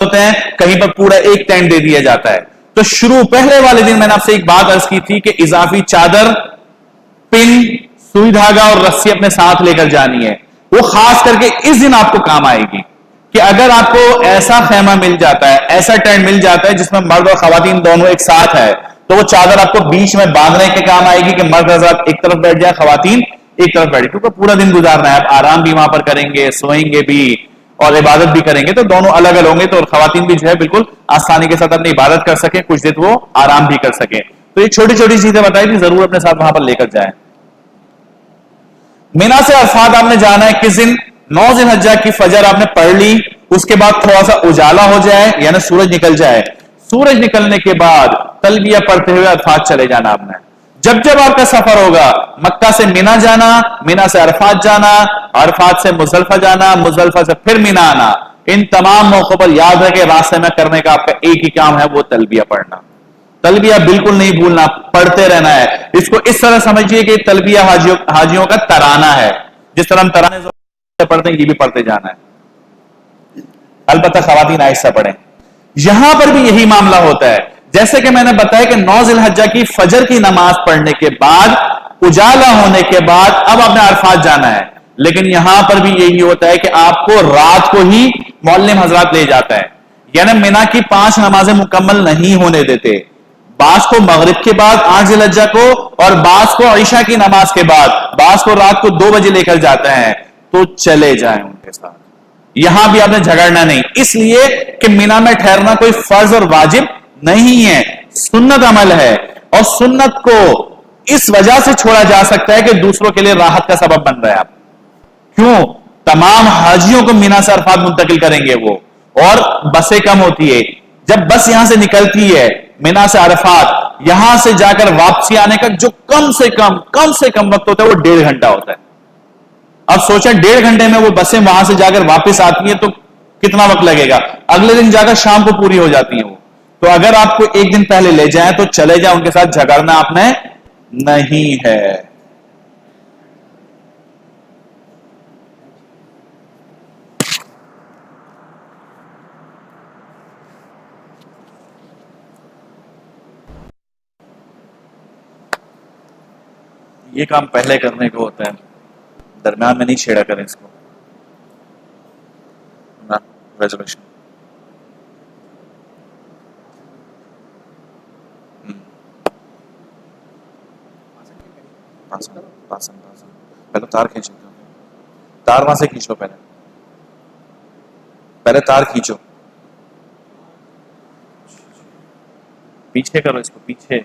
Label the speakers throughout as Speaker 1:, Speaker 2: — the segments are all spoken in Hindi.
Speaker 1: होते हैं, कहीं पर पूरा एक टेंट दे दिया जाता है। तो शुरू पहले वाले दिन मैंने आपसे एक बात अर्ज की थी कि इजाफी चादर, पिन, सुई धागा और रस्सी अपने साथ लेकर जानी है। वो खास करके इस दिन आपको काम आएगी कि अगर आपको ऐसा खेमा मिल जाता है, ऐसा टेंट मिल जाता है जिसमें मर्द और खवातीन दोनों एक साथ है, तो वो चादर आपको बीच में बांधने के काम आएगी कि मर्द हज़रात एक तरफ बैठ जाए, खवातीन एक तरफ बैठे, क्योंकि पूरा दिन गुजारना है, आप आराम भी वहां पर करेंगे, सोएंगे भी और इबादत भी करेंगे, तो दोनों अलग अलग होंगे। तो खवातीन भी जो है बिल्कुल आसानी के साथ अपनी इबादत कर सके, कुछ देर वो आराम भी कर सके। तो ये छोटी छोटी चीजें बताई थी, जरूर अपने साथ वहां पर लेकर जाए। मिना से अरफात आपने जाना है किस दिन? 9 ज़िलहज्जा की फजर आपने पढ़ ली, उसके बाद थोड़ा सा उजाला हो जाए यानी सूरज निकल जाए। सूरज निकलने के बाद तलबिया पढ़ते हुए अरफात चले जाना आपने। जब जब आपका सफर होगा, मक्का से मिना जाना, मिना से अरफात जाना, अरफात से मुजल्फा जाना, मुजल्फा से फिर मिना आना, इन तमाम मौकों पर याद है कि रास्ते में करने का आपका एक ही काम है, वो तलबिया पढ़ना। तलबिया बिल्कुल नहीं भूलना, पढ़ते रहना है। इसको इस तरह समझिए कि तलबिया हाजियों का तराना है, जिस तरह हम तराने पढ़ते हैं ये भी पढ़ते जाना है। अलबत्ता खवातीन आहिस्ता पढ़ें। यहां पर भी यही मामला होता है, जैसे कि मैंने बताया कि 9 ज़िलहज्जा की फजर की नमाज पढ़ने के बाद, उजाला होने के बाद अब आपने अरफात जाना है। लेकिन यहां पर भी यही होता है कि आपको रात को ही मौल्लिम हजरात ले जाता है, यानी मिना की 5 नमाजें मुकम्मल नहीं होने देते। बास को मगरिब के बाद 8 ज़िलहज्जा को, और बास को ईशा की नमाज के बाद, बास को रात को 2 बजे लेकर जाते हैं। तो चले जाएं उनके साथ, यहां भी आपने झगड़ना नहीं, इसलिए कि मिना में ठहरना कोई फर्ज और वाजिब नहीं है, सुन्नत अमल है। और सुन्नत को इस वजह से छोड़ा जा सकता है कि दूसरों के लिए राहत का सबब बन रहा है आप। क्यों? तमाम हाजियों को मिना से अरफात मुंतकिल करेंगे वो, और बसें कम होती है। जब बस यहां से निकलती है मिना से अरफात, यहां से जाकर वापसी आने का जो कम से कम वक्त होता है वो 1.5 घंटा होता है। अब सोचें 1.5 घंटे में वो बसें वहां से जाकर वापस आती हैं तो कितना वक्त लगेगा? अगले दिन जाकर शाम को पूरी हो जाती है वो। तो अगर आपको एक दिन पहले ले जाएं तो चले जाएं, उनके साथ झगड़ना आपने नहीं है। ये काम पहले करने को होता है, दरम्यान में नहीं छेड़ा करें इसको ना। रेजोल्यूशन पहले तार खींचो, तार वहां से खींचो, पहले तार खींचो, पीछे करो इसको, पीछे।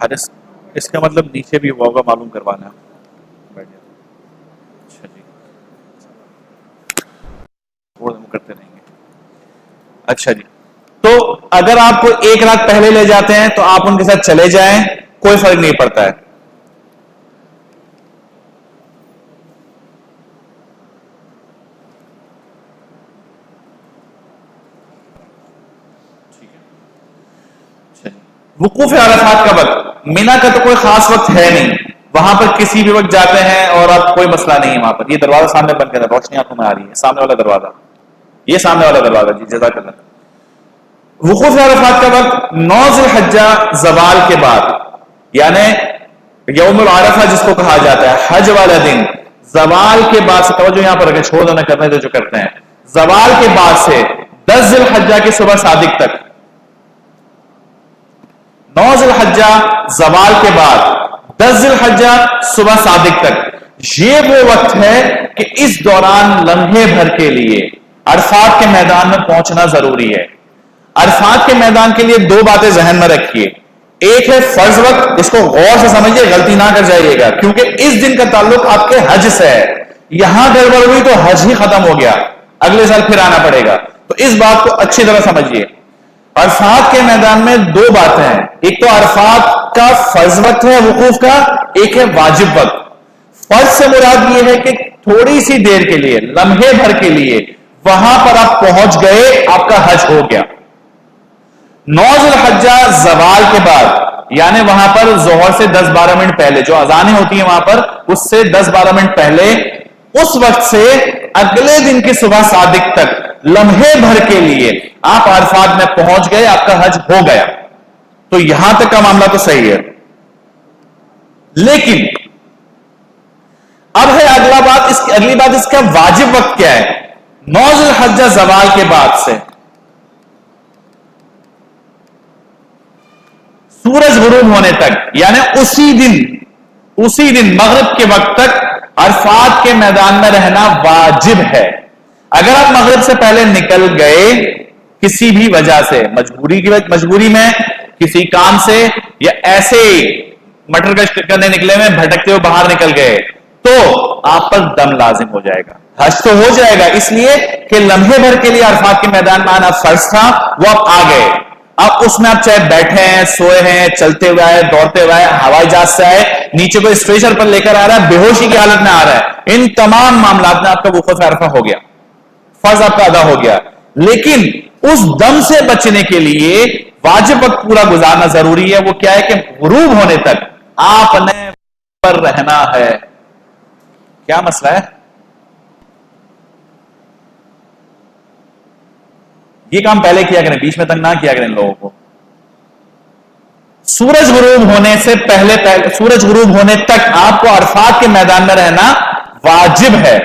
Speaker 1: हारिस, इसका मतलब नीचे भी हुआ होगा, मालूम करवाना है। अच्छा जी, वो करते रहेंगे। अच्छा जी, तो अगर आपको एक रात पहले ले जाते हैं तो आप उनके साथ चले जाएं, कोई फर्क नहीं पड़ता है। वुकूफ अरफात का वक्त, मिना का तो कोई खास वक्त है नहीं, वहां पर किसी भी वक्त जाते हैं और अब कोई मसला नहीं है वहां पर। ये दरवाजा सामने बंद कर, रोशनी आंखों में आ रही है, सामने वाला दरवाजा, ये सामने वाला दरवाजा जी, जज़ाकल्लाह। वुकूफ अरफात का वक्त 9 ज़िलहज्जा ज़वाल के बाद, यानी यौमुल अरफा जिसको कहा जाता है, हज वाला दिन, ज़वाल के बाद से, तवज्जो यहां पर रखें, छोड़ देना करने जो करते हैं, ज़वाल के बाद से 10 ज़िलहज्जा की सुबह सादिक तक, 9 ज़िलहज्जा ज़वाल के बाद 10 ज़िलहज्जा सुबह सादिक तक, ये वो वक्त है कि इस दौरान लम्हे भर के लिए अरफात के मैदान में पहुंचना जरूरी है। अरफात के मैदान के लिए 2 बातें जहन में रखिए। एक है फर्ज वक्त, इसको गौर से समझिए, गलती ना कर जाइएगा, क्योंकि इस दिन का ताल्लुक आपके हज से है। यहां गड़बड़ हुई तो हज ही खत्म हो गया। अगले साल फिर आना पड़ेगा। तो इस बात को अच्छी तरह समझिए। अरफात के मैदान में दो बातें हैं, एक तो अरफात का फर्ज वक्त है वकूफ का, एक है वाजिब वक्त। फर्ज से मुराद यह है कि थोड़ी सी देर के लिए, लम्हे भर के लिए वहां पर आप पहुंच गए, आपका हज हो गया। 9 ज़ुल्हज्जा जवाल के बाद, यानी वहां पर जोहर से 10-12 मिनट पहले जो अजानें होती हैं वहां पर, उससे 10-12 मिनट पहले, उस वक्त से अगले दिन की सुबह सादिक तक लम्हे भर के लिए आप अरफात में पहुंच गए, आपका हज हो गया। तो यहां तक का मामला तो सही है। लेकिन अब है अगली बात इसका वाजिब वक्त क्या है। 9 ज़ुल्हज्जा जवाल के बाद से सूरज गुरूब होने तक, यानी उसी दिन मगरिब के वक्त तक अरफात के मैदान में रहना वाजिब है। अगर आप मगरिब से पहले निकल गए किसी भी वजह से, मजबूरी में, किसी काम से, या ऐसे मटर गश्त करने निकले में भटकते हुए बाहर निकल गए, तो आप पर दम लाजिम हो जाएगा। हज तो हो जाएगा इसलिए कि लम्हे भर के लिए अरफात के मैदान में आना फर्ज था, वो आप आ गए। अब उसमें आप चाहे बैठे हैं, सोए हैं, चलते हुए आए, दौड़ते हुए आए, हवाई जहाज से आए, नीचे को स्ट्रेचर पर लेकर आ रहा है, बेहोशी की हालत में आ रहा है, इन तमाम मामलात में आपका वकूफ अरफा हो गया, फर्ज आपका अदा हो गया। लेकिन उस दम से बचने के लिए वाजिब वक्त पूरा गुजारना जरूरी है। वो क्या है कि गुरूब होने तक आपने पर रहना है। क्या मसला है? ये काम पहले किया करें, बीच में तंग ना किया करें लोगों को। सूरज गुरूब होने से पहले सूरज गुरूब होने तक आपको अरफात के मैदान में रहना वाजिब है।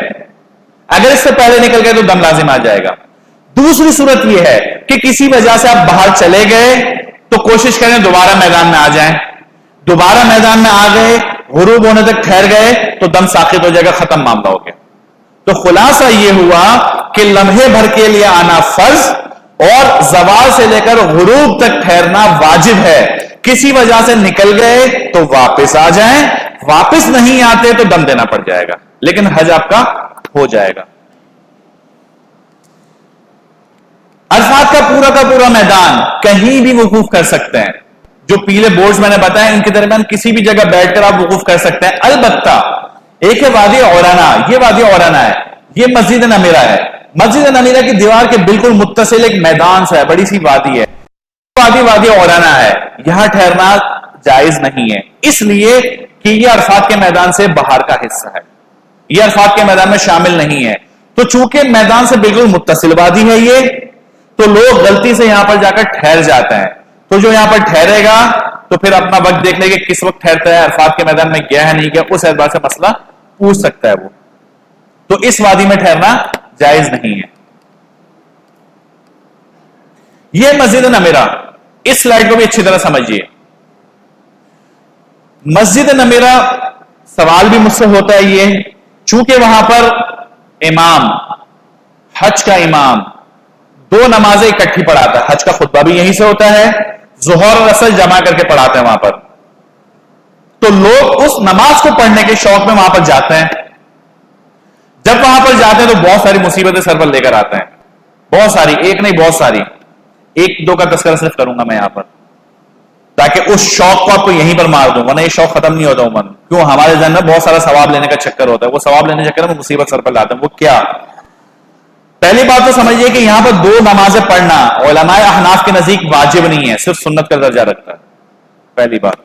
Speaker 1: अगर इससे पहले निकल गए तो दम लाजिम आ जाएगा। दूसरी सूरत यह है कि किसी वजह से आप बाहर चले गए तो कोशिश करें दोबारा मैदान में आ जाएं। दोबारा मैदान में आ गए, गुरूब होने तक ठहर गए तो दम साकित हो जाएगा, खत्म मामला हो गया। तो खुलासा यह हुआ कि लम्हे भर के लिए आना फर्ज और जवाल से लेकर गुरूब तक ठहरना वाजिब है। किसी वजह से निकल गए तो वापस आ जाएं, वापस नहीं आते तो दम देना पड़ जाएगा, लेकिन हज आपका हो जाएगा। अरफात का पूरा मैदान कहीं भी वकूफ कर सकते हैं। जो पीले बोर्ड्स मैंने बताया, इनके दरमियान किसी भी जगह बैठकर आप वकूफ कर सकते हैं। अलबत्ता एक है वादी औराना, ये वादी औराना है, ये मस्जिद नमीरा है। मस्जिद नमीरा की दीवार के बिल्कुल मुत्तसिल एक मैदान सा है, बड़ी सी वादी है, वादी औराना है। यहां ठहरना जायज नहीं है, इसलिए कि यह अरफात के मैदान से बाहर का हिस्सा है, यह अरफात के मैदान में शामिल नहीं है। तो चूंकि मैदान से बिल्कुल मुत्तसिल वादी है ये, तो लोग गलती से यहां पर जाकर ठहर जाते हैं। तो जो यहां पर ठहरेगा तो फिर अपना वक्त देख लेगा किस वक्त ठहरता है, अरफात के मैदान में गया है नहीं गया, उस एतबार से मसला पूछ सकता है वो। तो इस वादी में ठहरना जायज नहीं है। यह मस्जिद नमीरा, इस स्लाइड को भी अच्छी तरह समझिए। मस्जिद नमीरा, सवाल भी मुझसे होता है ये, चूंकि वहां पर इमाम, हज का इमाम 2 नमाजें इकट्ठी पढ़ाता है, हज का खुतबा भी यहीं से होता है, जोहर और असर जमा करके पढ़ाते हैं वहां पर। तो लोग उस नमाज को पढ़ने के शौक में वहां पर जाते हैं। जब वहां पर जाते हैं तो बहुत सारी मुसीबतें सर पर लेकर आते हैं, बहुत सारी, एक नहीं बहुत सारी। 1-2 का तस्करा सिर्फ करूंगा मैं यहां पर, ताकि उस शौक को आपको यहीं पर मार दूं, वरना ये शौक खत्म नहीं होता उमन। क्यों? हमारे जहन में बहुत सारा सवाब लेने का चक्कर होता है, वो सवाब लेने के चक्कर में मुसीबत सर पर लाते हैं। वो क्या? पहली बात तो समझिए कि यहां पर 2 नमाजें पढ़ना उलमाए अहनाफ के नजदीक वाजिब नहीं है, सिर्फ सुन्नत का दर्जा रखता है, पहली बात।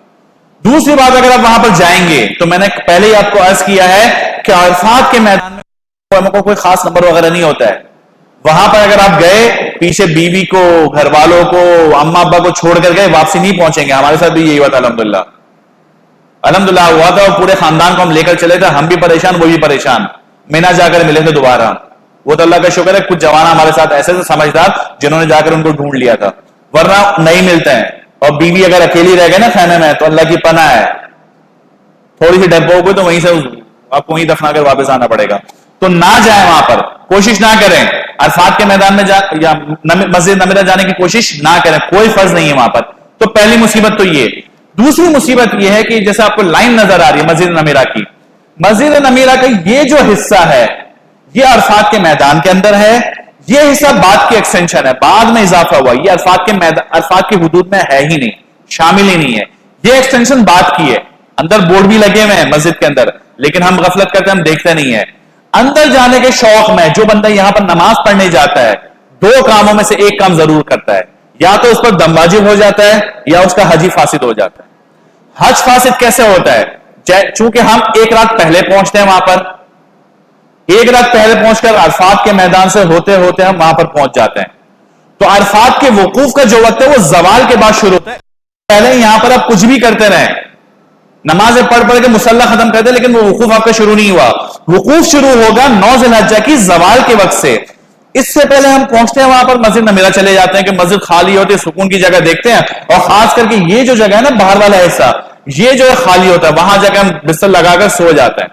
Speaker 1: दूसरी बात, अगर आप वहां पर जाएंगे तो मैंने पहले ही आपको अर्ज किया है कि अरफात के मैदान में को कोई खास नंबर वगैरह नहीं होता है। वहां पर अगर आप गए, पीछे बीवी को, घर वालों को, अम्मा अब्बा को छोड़ कर गए, वापसी नहीं पहुंचेंगे। हमारे साथ भी यही हुआ था, अल्हम्दुलिल्लाह हुआ था, और पूरे खानदान को हम लेकर चले थे, हम भी परेशान, वो भी परेशान। मीना जाकर मिले थे दोबारा। वो तो अल्लाह का शुक्र है, कुछ जवान हमारे साथ ऐसे से समझदार जिन्होंने जाकर उनको ढूंढ लिया था, वरना नहीं मिलते हैं। और बीवी अगर अकेली रह गए ना खाने में तो अल्लाह की पनाह है, थोड़ी सी डब्बा हो गई तो वहीं से आपको वहीं दफना कर वापस आना पड़ेगा। तो ना जाए वहां पर, कोशिश ना करें अरफात के मैदान में या मस्जिद नमीरा जाने की कोशिश ना करें, कोई फर्ज नहीं है वहां पर। तो पहली मुसीबत तो ये। दूसरी मुसीबत यह है कि जैसे आपको लाइन नजर आ रही है मस्जिद नमीरा की, मस्जिद नमीरा का ये जो हिस्सा है, ये अरफात के मैदान के अंदर है। ये हिस्सा बाद की एक्सटेंशन है, बाद में इजाफा हुआ। ये अरफात के मैदान, अरफात की हुदूद में है ही नहीं, शामिल ही नहीं है। ये एक्सटेंशन बाद की है। अंदर बोर्ड भी लगे हुए हैं मस्जिद के अंदर, लेकिन हम गफलत करते हैं, हम देखते नहीं है। अंदर जाने के शौक में जो बंदा यहां पर नमाज पढ़ने जाता है, दो कामों में से एक काम जरूर करता है, या तो उस पर दम वाजिब हो जाता है या उसका हज ही फासिद हो जाता है। हज फासिद कैसे होता है? चूंकि हम एक रात पहले पहुंचते हैं वहां पर, एक रात पहले पहुंचकर अरफात के मैदान से होते होते हम वहां पर पहुंच जाते हैं। तो अरफात के वकूफ का जो वक्त है वो जवाल के बाद शुरू होता है। पहले यहां पर आप कुछ भी करते रहे, नमाजें पढ़ पढ़ के मुसल्ला खत्म कर दे, लेकिन वो वकूफ आपका शुरू नहीं हुआ। वकूफ शुरू होगा 9 ज़िलहज्जा की जवाल के वक्त से। इससे पहले हम पहुंचते हैं वहां पर, मस्जिद नमीरा चले जाते हैं कि मस्जिद खाली होती है, सुकून की जगह देखते हैं। और खास करके ये जो जगह है ना, बाहर वाला हिस्सा, ये जो है खाली होता है, वहां जाकर हम बिस्तर लगाकर सो जाते हैं,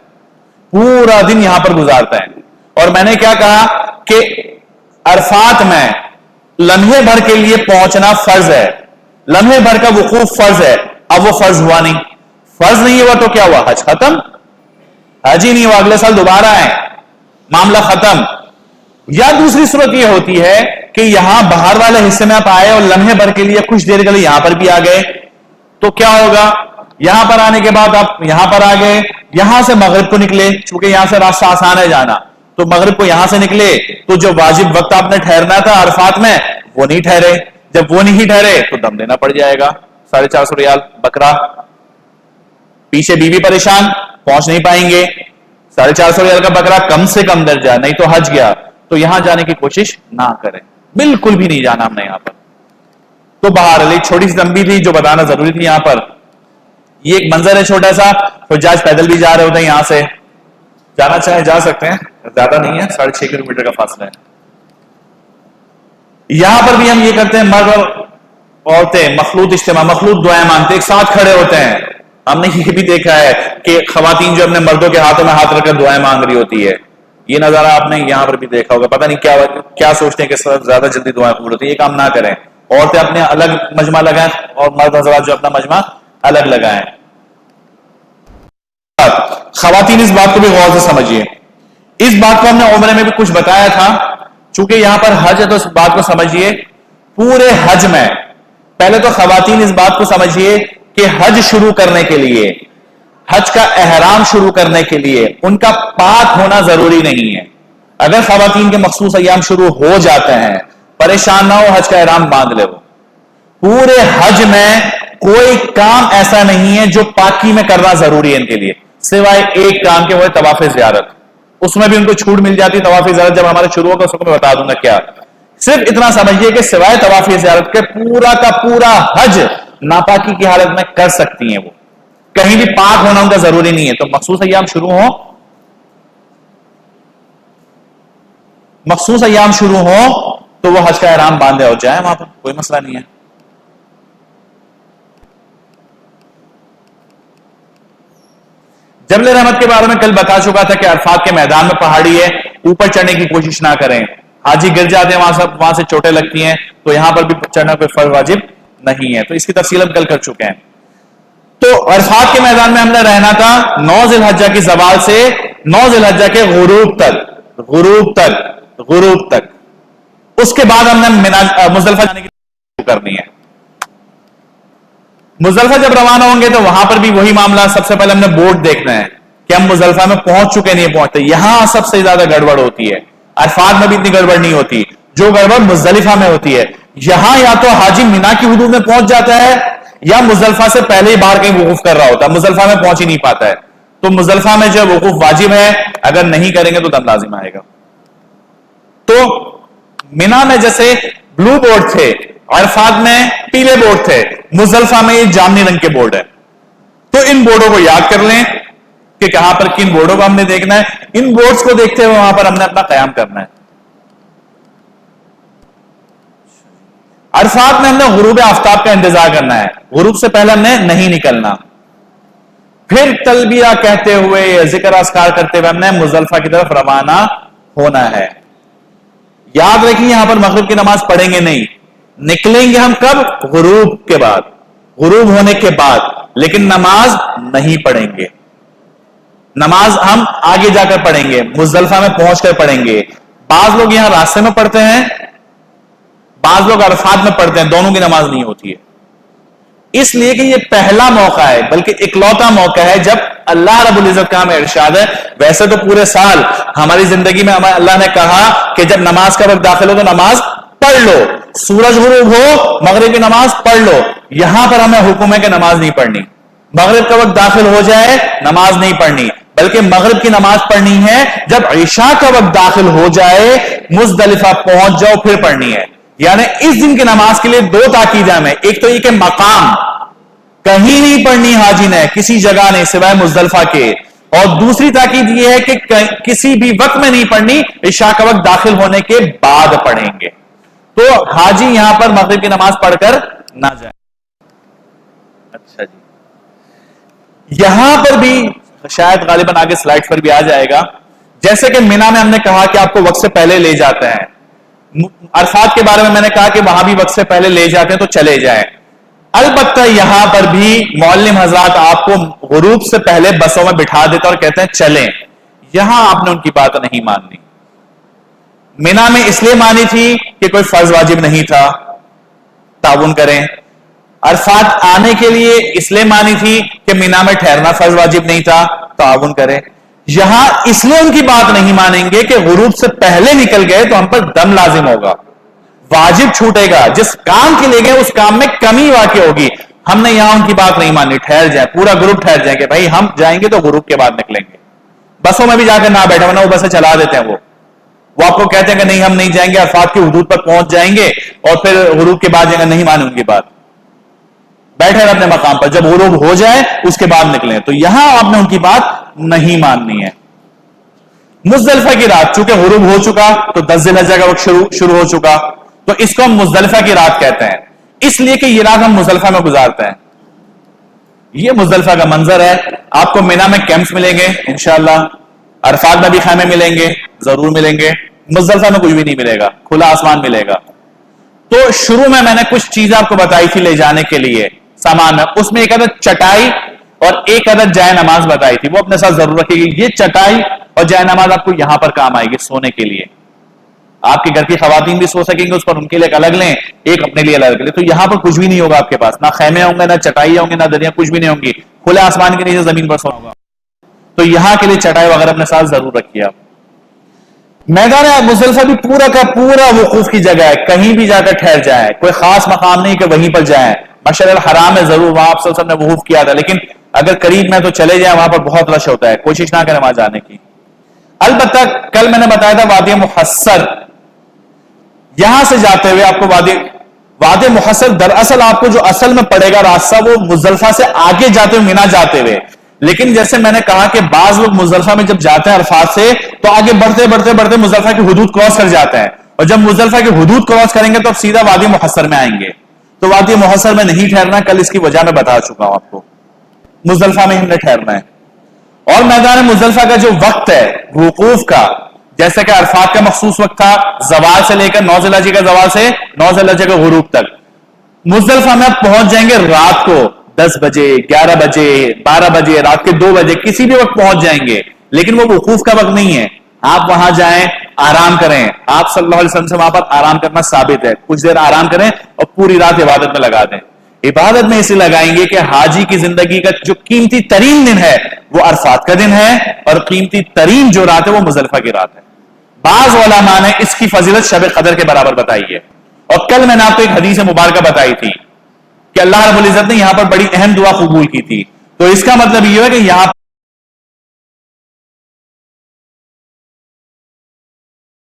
Speaker 1: पूरा दिन यहां पर गुजारते हैं। और मैंने क्या कहा कि अरफात में लम्हे भर के लिए पहुंचना फर्ज है, लम्हे भर का वकूफ फर्ज है। अब वो फर्ज हुआ नहीं, फर्ज नहीं हुआ तो क्या हुआ? हज खत्म, हज ही नहीं हुआ, अगले साल दोबारा आए, मामला खत्म। या दूसरी सूरत यह होती है कि यहां बाहर वाले हिस्से में आप आए और लम्हे भर के लिए कुछ देर के लिए यहां पर भी आ गए, तो क्या होगा? यहां पर आने के बाद आप यहां पर आ गए, यहां से मगरिब को निकले, चूंकि यहां से रास्ता आसान है जाना, तो मगरिब को यहां से निकले, तो जो वाजिब वक्त आपने ठहरना था अरफात में, वो नहीं ठहरे। जब वो नहीं ठहरे तो दम देना पड़ जाएगा, 450 रियाल बकरा। पीछे बीवी परेशान, पहुंच नहीं पाएंगे, 450 रियाल का बकरा कम से कम दर्जा, नहीं तो हज गया। तो यहां जाने की कोशिश ना करें, बिल्कुल भी नहीं जाना हमने यहां पर। तो बाहर एक छोटी सी तंबीह थी जो बताना जरूरी थी यहां पर। ये एक मंजर है छोटा सा, हुज्जाज पैदल भी जा रहे होते हैं, यहां से जाना चाहे जा सकते हैं, ज्यादा नहीं है, 6.5 किलोमीटर का फासला है। यहां पर भी हम ये करते हैं, मर्द और औरतें मखलूत इज्तिमा, मखलूत दुआएं मांगते एक साथ खड़े होते हैं। हमने ये भी देखा है कि खवातीन जो अपने मर्दों के हाथों में हाथ रखकर दुआएं मांग रही होती है। ये नजारा आपने यहां पर भी देखा होगा। पता नहीं क्या क्या सोचते हैं कि ज्यादा जल्दी दुआएं पूरी होती है। ये काम ना करें, औरतें अपने अलग मजमा लगाएं और मर्द हज़रात जो अपना मजमा अलग लगाएं। खवातीन इस बात को भी गौर से समझिए, इस बात को हमने उम्रे में भी कुछ बताया था। चूंकि यहां पर हज है तो इस बात को समझिए, पूरे हज में पहले तो खवातीन इस बात को समझिए कि हज शुरू करने के लिए, हज का एहराम शुरू करने के लिए उनका पाक होना जरूरी नहीं है। अगर खवातीन के मखसूस अय्याम शुरू हो जाते हैं, परेशान ना हो, हज का एहराम बांध ले। वो पूरे हज में कोई काम ऐसा नहीं है जो पाकी में करना जरूरी है इनके लिए, सिवाय एक काम के, वो तवाफ ज़ियारत। उसमें भी उनको छूट मिल जाती है तवाफ ज़ियारत, जब हमारे शुरू होगा उसको मैं बता दूंगा क्या। सिर्फ इतना समझिए कि सिवाय तवाफ ज़ियारत के पूरा का पूरा हज नापाकी की हालत में कर सकती हैं। वो कहीं भी पाक होना उनका जरूरी नहीं है। तो मखसूस अय्याम शुरू हो, मखसूस अय्याम शुरू हो तो वो हज का एहराम बांधे हो जाए, वहां पर कोई मसला नहीं है। जबल रहमत के बारे में कल बता चुका था कि अरफात के मैदान में पहाड़ी है, ऊपर चढ़ने की कोशिश ना करें, हाजी गिर जाते हैं वहां से चोटें लगती हैं, तो यहां पर भी चढ़ना कोई फर्ज वाजिब नहीं है। तो इसकी तफसील हम कल कर चुके हैं। तो अरफात के मैदान में हमने रहना था 9 ज़िलहज्जा की ज़वाल से 9 ज़िलहज्जा के गुरूब तक। उसके बाद हमने मुज़दलिफा जाने की करनी है। मुज़दलिफा जब रवाना होंगे तो वहां पर भी वही मामला, सबसे पहले हमने बोर्ड देखना है कि हम मुज़दलिफा में पहुंच चुके नहीं पहुंचते। यहां सबसे ज्यादा गड़बड़ होती है, अरफात में भी इतनी गड़बड़ नहीं होती, जो गड़बड़ मुज़दलिफा में होती है। यहां या तो हाजी मिना की हुदूद में पहुंच जाता है या मुज़दलिफा से पहले ही बाहर कहीं वकूफ कर रहा होता है, मुज़दलिफा में पहुंच ही नहीं पाता है। तो मुज़दलिफा में जो वकूफ वाजिब है, अगर नहीं करेंगे तो दम लाजिम आएगा। तो मिना में जैसे ब्लू बोर्ड थे, अरफात में पीले बोर्ड थे, मुज़दलिफा में ये जामनी रंग के बोर्ड है। तो इन बोर्डों को याद कर लें कि कहां पर किन बोर्डों को हमने देखना है। इन बोर्ड्स को देखते हुए वहां पर हमने अपना कयाम करना है। अरफात में हमने गुरूब आफ्ताब का इंतजार करना है, गुरूब से पहले हमने नहीं निकलना। फिर तलबिया कहते हुए, जिक्र अस्कार करते हुए हमने मुज़दलिफा की तरफ रवाना होना है। याद रखिए यहां पर मगरिब की नमाज पढ़ेंगे नहीं, निकलेंगे हम कब? गुरूब के बाद, गुरूब होने के बाद, लेकिन नमाज नहीं पढ़ेंगे। नमाज हम आगे जाकर पढ़ेंगे, मुजदलिफा में पहुंचकर पढ़ेंगे। बाज लोग यहां रास्ते में पढ़ते हैं, बाज लोग अरफात में पढ़ते हैं, दोनों की नमाज नहीं होती है। इसलिए कि यह पहला मौका है, बल्कि इकलौता मौका है जब अल्लाह रब्बुल इज्जत का हमें इरशाद है। वैसे तो पूरे साल हमारी जिंदगी में हमें अल्लाह ने कहा कि जब नमाज का वक्त दाखिल हो तो नमाज पढ़ लो, सूरज गुरूब हो मगरिब की नमाज पढ़ लो। यहां पर हमें हुक्म है कि नमाज नहीं पढ़नी। मगरिब का वक्त दाखिल हो जाए नमाज नहीं पढ़नी, बल्कि मगरिब की नमाज पढ़नी है जब ईशा का वक्त दाखिल हो जाए, मुजदलिफा पहुंच जाओ फिर पढ़नी है। यानी इस दिन की नमाज के लिए दो ताकीदा में, एक तो ये कि मकाम कहीं नहीं पढ़नी हाजी ने, किसी जगह नहीं सिवाय मुजदलिफा के, और दूसरी ताकीद यह है कि किसी भी वक्त में नहीं पढ़नी, ईशा का वक्त दाखिल होने के बाद पढ़ेंगे। तो हाजी यहां पर मगरिब की नमाज पढ़कर ना जाए। अच्छा जी, यहां पर भी शायद गालिबन आगे स्लाइड पर भी आ जाएगा, जैसे कि मिना में हमने कहा कि आपको वक्त से पहले ले जाते हैं, अरफात के बारे में मैंने कहा कि वहां भी वक्त से पहले ले जाते हैं तो चले जाएं। अलबत्ता यहां पर भी मौल्लिम हजरात आपको गुरूब से पहले बसों में बिठा देते और कहते हैं चलें। यहां आपने उनकी बात नहीं माननी। मिना में इसलिए मानी थी कि कोई फर्ज वाजिब नहीं था, ताउन करें। अरफात आने के लिए इसलिए मानी थी कि मिना में ठहरना फर्ज वाजिब नहीं था, ताउन करें। यहां इसलिए उनकी बात नहीं मानेंगे कि गुरूब से पहले निकल गए तो हम पर दम लाजिम होगा, वाजिब छूटेगा, जिस काम के लिए गए उस काम में कमी वाकई होगी। हमने यहां उनकी बात नहीं मानी, ठहर जाए, पूरा ग्रुप ठहर जाएंगे, भाई हम जाएंगे तो ग्रुप के बाद निकलेंगे। बसों में भी जाकर ना बैठे, वरना वो बसें चला देते हैं। वो आपको कहते हैं कि नहीं हम नहीं जाएंगे, अरफात की हुदूद पर पहुंच जाएंगे और फिर गुरूब के बाद जाएंगे। नहीं माने उनकी बात, बैठे रहे अपने मकाम पर, जब गुरूब हो जाए उसके बाद निकले। तो यहां आपने उनकी बात नहीं माननी है। मुजदलिफा की रात चूंकि गुरूब हो चुका तो 10 ज़िलहिज्जा का वक्त शुरू हो चुका, तो इसको हम मुजदलिफा की रात कहते हैं, इसलिए कि ये रात हम मुजदलिफा में गुजारते हैं। ये मुजदलिफा का मंजर है। आपको मिना में कैंप्स मिलेंगे इंशाअल्लाह, अरफात में भी खाने मिलेंगे, जरूर मिलेंगे। मुजदलिफा में कुछ भी नहीं मिलेगा, खुला आसमान मिलेगा। तो शुरू में मैंने कुछ चीजें आपको बताई थी ले जाने के लिए सामान में, उसमें एक अदद चटाई और एक अदद जाय नमाज बताई थी, वो अपने साथ जरूर रखिएगा। ये चटाई और जाय नमाज आपको यहां पर काम आएगी सोने के लिए। आपके घर की खवातीन भी सो सकेंगे उस पर, उनके लिए अलग लें, एक अपने लिए अलग लें। तो यहां पर कुछ भी नहीं होगा आपके पास, ना खेमे होंगे, ना चटाई होंगे, ना दरिया, कुछ भी नहीं होंगी। खुले आसमान के नीचे जमीन पर सोना होगा। तो यहां के लिए चटाई वगैरह अपने साथ जरूर रखिए आप। मैदान मुजदलिफा भी पूरा का पूरा वकूफ की जगह है, कहीं भी जाकर ठहर जाए, कोई खास मकाम नहीं कि वहीं पर जाए। मशअल हराम है, जरूर वहां आप सब ने वकूफ किया था, लेकिन अगर करीब में तो चले जाए, वहां पर बहुत रश होता है, कोशिश ना करें वहां जाने की। अलबत्ता कल मैंने बताया था वादी मुहस्सर, यहां से जाते हुए आपको वादी मुहस्सर दरअसल आपको जो असल में पड़ेगा रास्ता वो मुजदलिफा से आगे जाते हुए मिना जाते हुए। लेकिन जैसे मैंने कहा कि बाज लोग मुजदलिफा में जब जाते हैं अरफात से तो आगे बढ़ते बढ़ते बढ़ते मुजदलिफा की हुदूद क्रॉस कर जाते हैं, और जब मुजदलिफा की हुदूद क्रॉस करेंगे तो अब सीधा वादी मुहस्सर में आएंगे। तो वादी मुहस्सर में नहीं ठहरना, कल इसकी वजह मैं बता चुका हूं आपको। मुजदलिफा में हमने ठहरना है। और मैदान मुजदलिफा का जो वक्त है वकूफ का, जैसे कि अरफात का मखसूस वक्त था जवाल से लेकर 9 ज़िलहिज्जा का जवाल से 9 ज़िलहिज्जा का गुरूब तक। मुजदलिफा में आप पहुंच जाएंगे रात को 10 बजे, 11 बजे, 12 बजे, रात के 2 बजे, किसी भी वक्त पहुंच जाएंगे। लेकिन वो वकूफ का वक्त नहीं है। आप वहां जाएं, आराम करें। आप सल्लल्लाहु अलैहि वसल्लम से वहां पर आराम करना साबित है, कुछ देर आराम करें और पूरी रात इबादत में लगा दें। इबादत में इसे लगाएंगे कि हाजी की जिंदगी का जो कीमती तरीन दिन है वो अरफात का दिन है, और कीमती तरीन जो रात है वो मुजदलिफा की रात है। बाज़ उलमा ने इसकी फजीलत शब कदर के बराबर बताई है। और कल मैंने आपको एक हदीस मुबारक बताई थी कि अल्लाह रब्बुल इज्जत ने यहां पर बड़ी अहम दुआ कबूल की थी। तो इसका मतलब यह है कि यहां